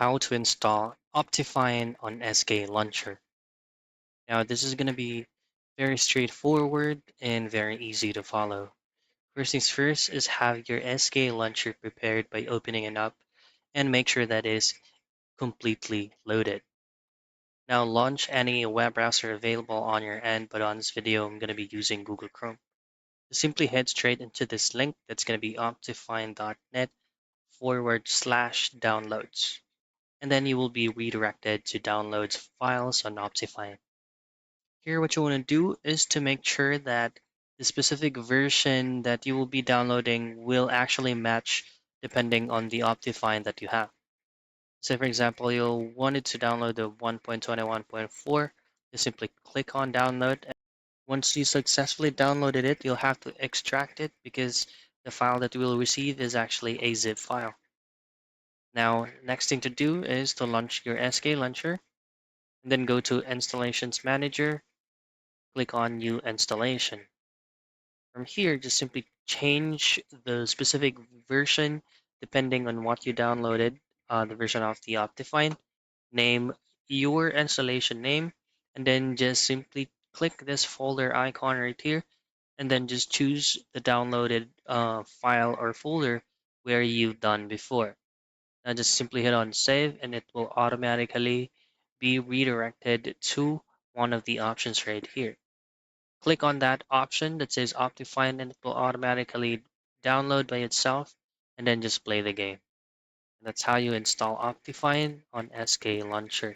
how to install Optifine on Sklauncher. Now, this is going to be very straightforward and very easy to follow. First things first is have your Sklauncher prepared by opening it up and make sure that it is completely loaded. Now, launch any web browser available on your end, but on this video, I'm going to be using Google Chrome. Just simply head straight into this link that's going to be optifine.net/downloads. And then you will be redirected to downloads files on Optifine. Here, what you want to do is to make sure that the specific version that you will be downloading will actually match depending on the Optifine that you have. Say, for example, you'll wanted to download the 1.21.4. You simply click on download. Once you successfully downloaded it, you'll have to extract it because the file that you will receive is actually a zip file. Now, next thing to do is to launch your Sklauncher. And then go to Installations Manager, click on New Installation. From here, just simply change the specific version depending on what you downloaded, the version of the Optifine. Name your installation name, and then just simply click this folder icon right here, and then just choose the downloaded file or folder where you've done before. Now just simply hit on save and it will automatically be redirected to one of the options right here. Click on that option that says Optifine and it will automatically download by itself and then just play the game. And that's how you install Optifine on Sklauncher.